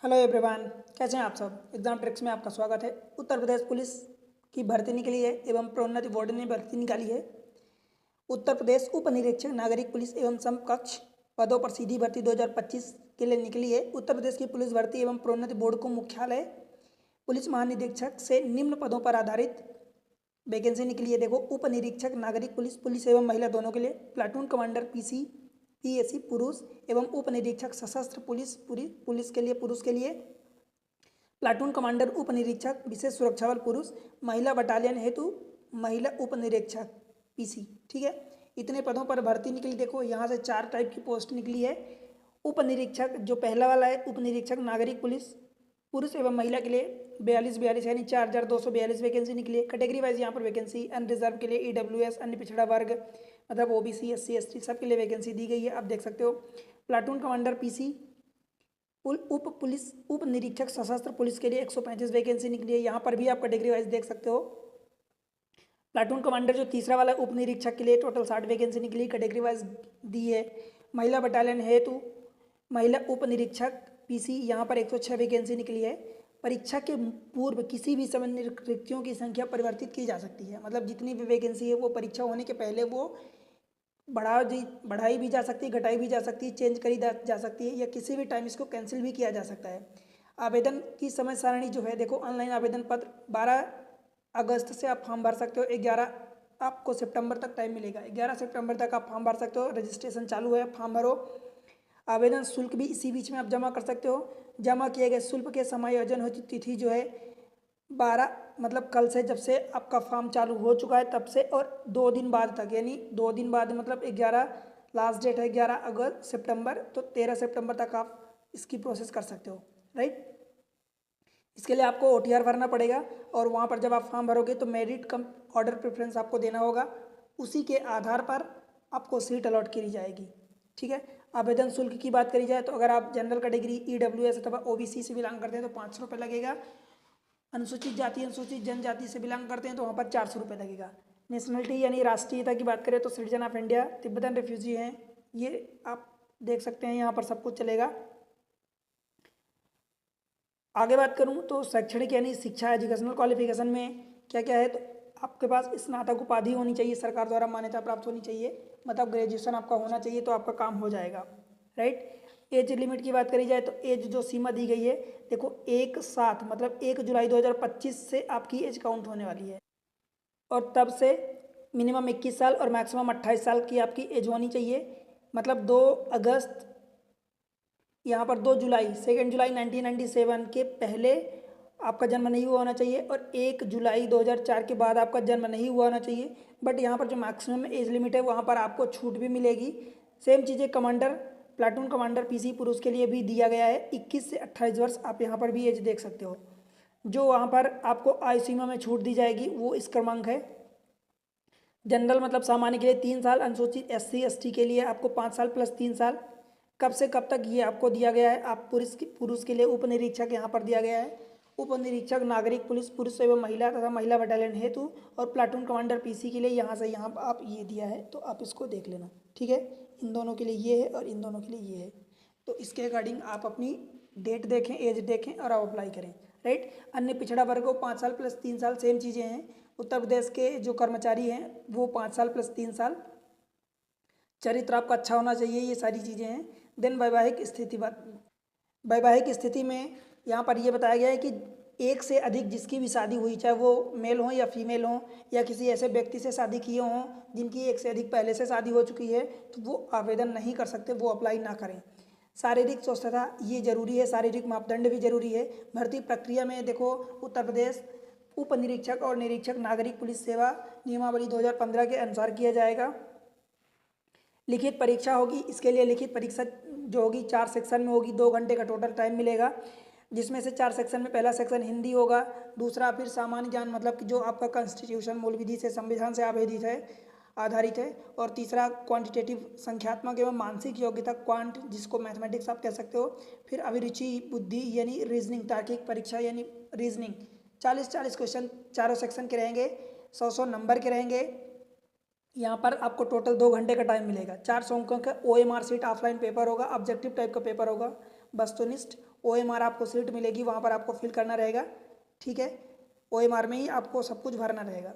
Hello everyone, कैसे हैं आप सब। एग्जाम ट्रिक्स में आपका स्वागत है। उत्तर प्रदेश पुलिस की भर्ती निकली है एवं प्रोन्नति बोर्ड ने भर्ती निकाली है। उत्तर प्रदेश उप निरीक्षक नागरिक पुलिस एवं समकक्ष पदों पर सीधी भर्ती 2025 के लिए निकली है। उत्तर प्रदेश की पुलिस भर्ती एवं प्रोन्नति बोर्ड को मुख्यालय पुलिस महानिरीक्षक से निम्न पदों पर आधारित वैकेंसी निकली है। देखो, उप निरीक्षक नागरिक पुलिस पुलिस एवं महिला दोनों के लिए, प्लाटून कमांडर पीसी पीएसी पुरुष एवं उप निरीक्षक सशस्त्र पुलिस पुलिस के लिए पुरुष के लिए, प्लाटून कमांडर उप निरीक्षक विशेष सुरक्षा बल पुरुष, महिला बटालियन हेतु महिला उप निरीक्षक पीसी। ठीक है, इतने पदों पर भर्ती निकली। देखो, यहाँ से 4 टाइप की पोस्ट निकली है। उप निरीक्षक जो पहला वाला है, उप निरीक्षक नागरिक पुलिस पुरुष एवं महिला के लिए 42 यानी 4242 वैकेंसी निकली है। कैटेगरी वाइज यहाँ पर वैकेंसी अनरिजर्व के लिए ईडब्ल्यूएस, अन्य पिछड़ा वर्ग मतलब ओबीसी, एससी, एसटी सब के लिए वैकेंसी दी गई है। आप देख सकते हो। प्लाटून कमांडर पीसी उप निरीक्षक सशस्त्र पुलिस के लिए 135 वैकेंसी निकली है। यहाँ पर भी आप कैटेगरी वाइज देख सकते हो। प्लाटून कमांडर जो तीसरा वाला उप निरीक्षक के लिए टोटल 60 वैकेंसी निकली, कैटेगरी वाइज दी है। महिला बटालियन हेतु महिला उप निरीक्षक पीसी, यहाँ पर 106 वैकेंसी निकली है। परीक्षा के पूर्व किसी भी समय रिक्तियों की संख्या परिवर्तित की जा सकती है। मतलब जितनी भी वैकेंसी है वो परीक्षा होने के पहले वो बढ़ाई भी जा सकती है, घटाई भी जा सकती है, चेंज करी जा सकती है, या किसी भी टाइम इसको कैंसिल भी किया जा सकता है। आवेदन की समय सारणी जो है, देखो, ऑनलाइन आवेदन पत्र 12 अगस्त से आप फॉर्म भर सकते हो। 11 आपको सितंबर तक टाइम मिलेगा। 11 सितंबर तक आप फॉर्म भर सकते हो। रजिस्ट्रेशन चालू है, फॉर्म भरो। आवेदन शुल्क भी इसी बीच में आप जमा कर सकते हो। जमा किए गए शुल्क के समायोजन होती तिथि जो है 12 मतलब कल से, जब से आपका फॉर्म चालू हो चुका है तब से, और 2 दिन बाद तक, यानी 2 दिन बाद मतलब 11 लास्ट डेट है, 11 अगस्त सितंबर, तो 13 सितंबर तक आप इसकी प्रोसेस कर सकते हो। राइट, इसके लिए आपको ओटीआर भरना पड़ेगा, और वहाँ पर जब आप फॉर्म भरोगे तो मेरिट कम ऑर्डर प्रेफरेंस आपको देना होगा। उसी के आधार पर आपको सीट अलॉट करी जाएगी। ठीक है, आवेदन शुल्क की बात करी जाए तो अगर आप जनरल कैटेगरी ईडब्ल्यूएस अथवा ओबीसी से बिलोंग करते हैं तो 500 रुपये लगेगा। अनुसूचित जाति अनुसूचित जनजाति से बिलोंग करते हैं तो वहाँ पर 400 रुपये लगेगा। नेशनलिटी यानी राष्ट्रीयता की बात करें तो citizen of India, Tibetan refugee हैं, ये आप देख सकते हैं। यहाँ पर सब कुछ चलेगा। आगे बात करूँ तो शैक्षणिक यानी शिक्षा, एजुकेशनल क्वालिफिकेशन में क्या क्या है, तो आपके पास स्नातक उपाधि होनी चाहिए, सरकार द्वारा मान्यता प्राप्त होनी चाहिए, मतलब ग्रेजुएशन आपका होना चाहिए, तो आपका काम हो जाएगा। राइट, एज लिमिट की बात करी जाए तो एज जो सीमा दी गई है, देखो, 1/7 मतलब 1 जुलाई 2025 से आपकी एज काउंट होने वाली है, और तब से मिनिमम 21 साल और मैक्सिमम 28 साल की आपकी एज होनी चाहिए। मतलब 2 अगस्त, यहाँ पर 2 जुलाई 2 जुलाई 1997 के पहले आपका जन्म नहीं हुआ होना चाहिए, और 1 जुलाई 2004 के बाद आपका जन्म नहीं हुआ होना चाहिए। बट यहाँ पर जो मैक्सिमम एज लिमिट है वहाँ पर आपको छूट भी मिलेगी। सेम चीज़ें कमांडर, प्लाटून कमांडर पीसी पुरुष के लिए भी दिया गया है। 21 से 28 वर्ष आप यहाँ पर भी एज देख सकते हो। जो वहाँ पर आपको आयु सीमा में छूट दी जाएगी वो इस क्रमांक है। जनरल मतलब सामान्य के लिए 3 साल, अनुसूचित एससी एसटी के लिए आपको 5 साल प्लस 3 साल। कब से कब तक ये आपको दिया गया है। आप पुरुष के लिए उप निरीक्षक यहाँ पर दिया गया है। उप निरीक्षक नागरिक पुलिस पुरुष एवं महिला तथा महिला बटालियन हेतु, और प्लाटून कमांडर पीसी के लिए यहाँ से यहाँ आप ये दिया है, तो आप इसको देख लेना। ठीक है, इन दोनों के लिए ये है और इन दोनों के लिए ये है। तो इसके अकॉर्डिंग आप अपनी डेट देखें, एज देखें और आप अप्लाई करें। राइट, अन्य पिछड़ा वर्ग को 5 साल प्लस 3 साल, सेम चीज़ें हैं। उत्तर प्रदेश के जो कर्मचारी हैं वो 5 साल प्लस 3 साल। चरित्र आपका अच्छा होना चाहिए, ये सारी चीज़ें हैं। देन वैवाहिक स्थिति में यहाँ पर ये बताया गया है कि एक से अधिक जिसकी भी शादी हुई, चाहे वो मेल हो या फीमेल हो, या किसी ऐसे व्यक्ति से शादी किए हों जिनकी एक से अधिक पहले से शादी हो चुकी है, तो वो आवेदन नहीं कर सकते, वो अप्लाई ना करें। शारीरिक स्वस्थता ये जरूरी है, शारीरिक मापदंड भी जरूरी है। भर्ती प्रक्रिया में देखो, उत्तर प्रदेश उप निरीक्षक और निरीक्षक नागरिक पुलिस सेवा नियमावली 2015 के अनुसार किया जाएगा। लिखित परीक्षा होगी। इसके लिए लिखित परीक्षा जो होगी 4 सेक्शन में होगी, 2 घंटे का टोटल टाइम मिलेगा, जिसमें से 4 सेक्शन में पहला सेक्शन हिंदी होगा, दूसरा फिर सामान्य ज्ञान मतलब कि जो आपका कॉन्स्टिट्यूशन मूल विधि से संविधान से आधारित है, और तीसरा क्वांटिटेटिव संख्यात्मक एवं मानसिक योग्यता क्वांट, जिसको मैथमेटिक्स आप कह सकते हो। फिर अभिरुचि बुद्धि यानी रीजनिंग, तार्किक परीक्षा यानी रीजनिंग। 40-40 क्वेश्चन चारों सेक्शन के रहेंगे, 100-100 नंबर के रहेंगे। यहाँ पर आपको टोटल 2 घंटे का टाइम मिलेगा। 400 अंकों का OMR शीट ऑफलाइन पेपर होगा, ऑब्जेक्टिव टाइप का पेपर होगा, वस्तुनिष्ठ OMR आपको सीट मिलेगी, वहाँ पर आपको फिल करना रहेगा, ठीक है। OMR में ही आपको सब कुछ भरना रहेगा।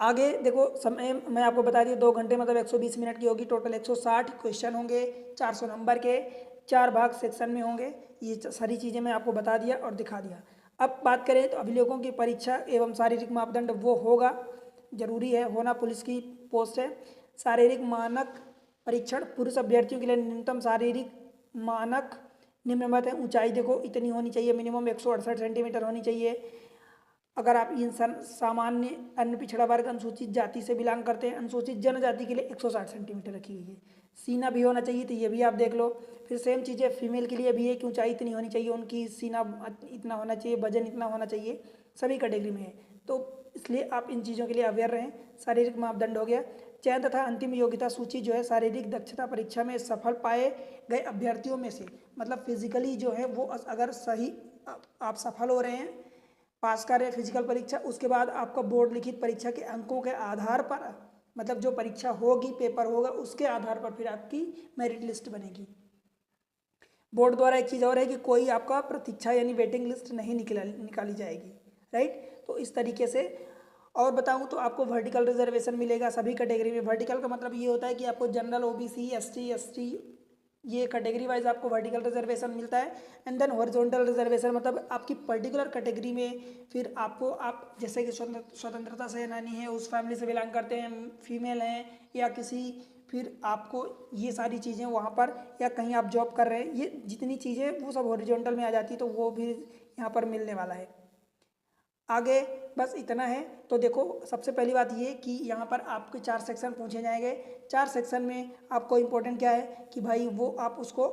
आगे देखो समय मैं आपको बता दिया 2 घंटे मतलब 120 मिनट की होगी। टोटल 160 क्वेश्चन होंगे, 400 नंबर के, 4 भाग सेक्शन में होंगे। ये सारी चीज़ें मैं आपको बता दिया और दिखा दिया। अब बात करें तो अभिलेखों की परीक्षा एवं शारीरिक मापदंड वो होगा, जरूरी है होना, पुलिस की पोस्ट है। शारीरिक मानक परीक्षण पुरुष अभ्यर्थियों के लिए न्यूनतम शारीरिक मानक निम्नलिखित है। ऊंचाई देखो इतनी होनी चाहिए, मिनिमम 168 सेंटीमीटर होनी चाहिए। अगर आप इंसान सामान्य अन्य पिछड़ा वर्ग अनुसूचित जाति से बिलोंग करते हैं, अनुसूचित जनजाति के लिए 160 सेंटीमीटर रखी गई है। सीना भी होना चाहिए, तो ये भी आप देख लो। फिर सेम चीज़ें फीमेल के लिए भी है कि ऊंचाई इतनी होनी चाहिए, उनकी सीना इतना होना चाहिए, वजन इतना होना चाहिए, सभी कैटेगरी में है। तो इसलिए आप इन चीज़ों के लिए अवेयर रहें। शारीरिक मापदंड हो गया। चयन तथा अंतिम योग्यता सूची जो है शारीरिक दक्षता परीक्षा में सफल पाए गए अभ्यर्थियों में से, मतलब फिजिकली जो है वो अगर सही आप सफल हो रहे हैं, पास कर रहे हैं फिजिकल परीक्षा, उसके बाद आपका बोर्ड लिखित परीक्षा के अंकों के आधार पर, मतलब जो परीक्षा होगी, पेपर होगा, उसके आधार पर फिर आपकी मेरिट लिस्ट बनेगी। बोर्ड द्वारा एक चीज़ और है कि कोई आपका प्रतीक्षा यानी वेटिंग लिस्ट नहीं निकाली जाएगी, राइट। तो इस तरीके से और बताऊं तो आपको वर्टिकल रिजर्वेशन मिलेगा सभी कैटेगरी में। वर्टिकल का मतलब ये होता है कि आपको जनरल, OBC, ST, ST, ये कैटेगरी वाइज आपको वर्टिकल रिजर्वेशन मिलता है। एंड देन हॉरिजॉन्टल रिजर्वेशन मतलब आपकी पर्टिकुलर कैटेगरी में फिर आपको, आप जैसे कि स्वतंत्रता सेनानी है, उस फैमिली से बिलोंग करते हैं, फीमेल हैं, या किसी, फिर आपको ये सारी चीज़ें वहाँ पर, या कहीं आप जॉब कर रहे हैं, ये जितनी चीज़ें वो सब हॉरिजॉन्टल में आ जाती है, तो वो भी यहाँ पर मिलने वाला है। आगे बस इतना है। तो देखो सबसे पहली बात ये कि यहाँ पर आपके 4 सेक्शन पूछे जाएंगे। 4 सेक्शन में आपको इम्पोर्टेंट क्या है कि भाई वो आप उसको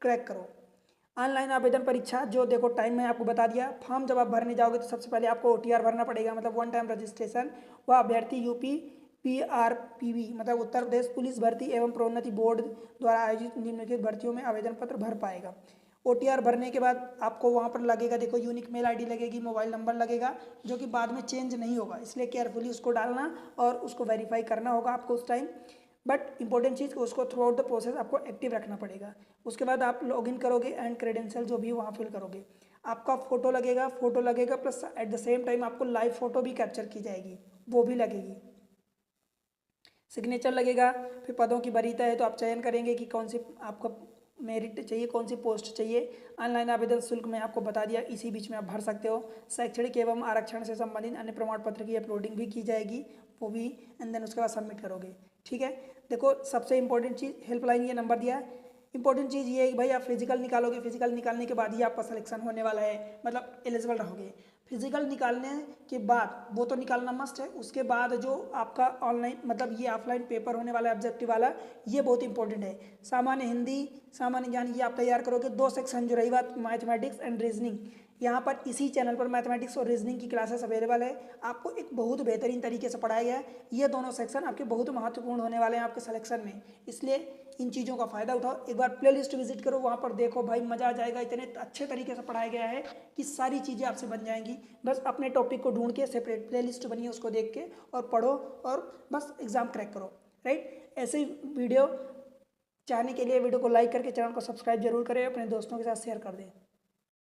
क्रैक करो। ऑनलाइन आवेदन परीक्षा जो देखो टाइम में आपको बता दिया। फॉर्म जब आप भरने जाओगे तो सबसे पहले आपको OTR भरना पड़ेगा, मतलब 1 टाइम रजिस्ट्रेशन। वह अभ्यर्थी UP PRPB मतलब उत्तर प्रदेश पुलिस भर्ती एवं प्रोन्नति बोर्ड द्वारा आयोजित निम्नलिखित भर्तियों में आवेदन पत्र भर पाएगा। OTR भरने के बाद आपको वहाँ पर लगेगा, देखो यूनिक मेल ID लगेगी, मोबाइल नंबर लगेगा, जो कि बाद में चेंज नहीं होगा, इसलिए केयरफुली उसको डालना और उसको वेरीफाई करना होगा आपको उस टाइम। बट इंपॉर्टेंट चीज़ उसको थ्रू आउट द प्रोसेस आपको एक्टिव रखना पड़ेगा। उसके बाद आप लॉगिन करोगे एंड क्रेडेंशियल जो भी वहाँ फिल करोगे, आपका फोटो लगेगा plus at the same time आपको लाइव फोटो भी कैप्चर की जाएगी, वो भी लगेगी। सिग्नेचर लगेगा। फिर पदों की वरीयता है तो आप चयन करेंगे कि कौन सी आपको मेरिट चाहिए, कौन सी पोस्ट चाहिए। ऑनलाइन आवेदन शुल्क में आपको बता दिया, इसी बीच में आप भर सकते हो। शैक्षणिक एवं आरक्षण से संबंधित अन्य प्रमाण पत्र की अपलोडिंग भी की जाएगी, वो भी, एंड देन उसके बाद सबमिट करोगे, ठीक है। देखो सबसे इंपॉर्टेंट चीज़, हेल्पलाइन ये नंबर दिया है। इंपॉर्टेंट चीज़ ये है कि भाई आप फिजिकल निकालोगे, फिजिकल निकालने के बाद ही आपका सिलेक्शन होने वाला है, मतलब एलिजिबल रहोगे। फिजिकल निकालने के बाद, वो तो निकालना मस्ट है, उसके बाद जो आपका ऑनलाइन मतलब ये ऑफलाइन पेपर होने वाला है ऑब्जेक्टिव वाला, ये बहुत इंपॉर्टेंट है। सामान्य हिंदी, सामान्य ज्ञान, ये आप तैयार करोगे। 2 सेक्शन जो रही बात मैथमेटिक्स एंड रीजनिंग, यहाँ पर इसी चैनल पर मैथमेटिक्स और रीजनिंग की क्लासेस अवेलेबल है। आपको एक बहुत बेहतरीन तरीके से पढ़ाया गया है। ये दोनों सेक्शन आपके बहुत महत्वपूर्ण होने वाले हैं आपके सिलेक्शन में, इसलिए इन चीज़ों का फ़ायदा उठाओ। एक बार प्लेलिस्ट विजिट करो, वहाँ पर देखो भाई मज़ा आ जाएगा। इतने अच्छे तरीके से पढ़ाया गया है कि सारी चीज़ें आपसे बन जाएंगी। बस अपने टॉपिक को ढूंढ के सेपरेट प्लेलिस्ट बनिए, उसको देख के और पढ़ो और बस एग्ज़ाम क्रैक करो, राइट। ऐसे ही वीडियो चाहने के लिए वीडियो को लाइक करके चैनल को सब्सक्राइब जरूर करें, अपने दोस्तों के साथ शेयर कर दें।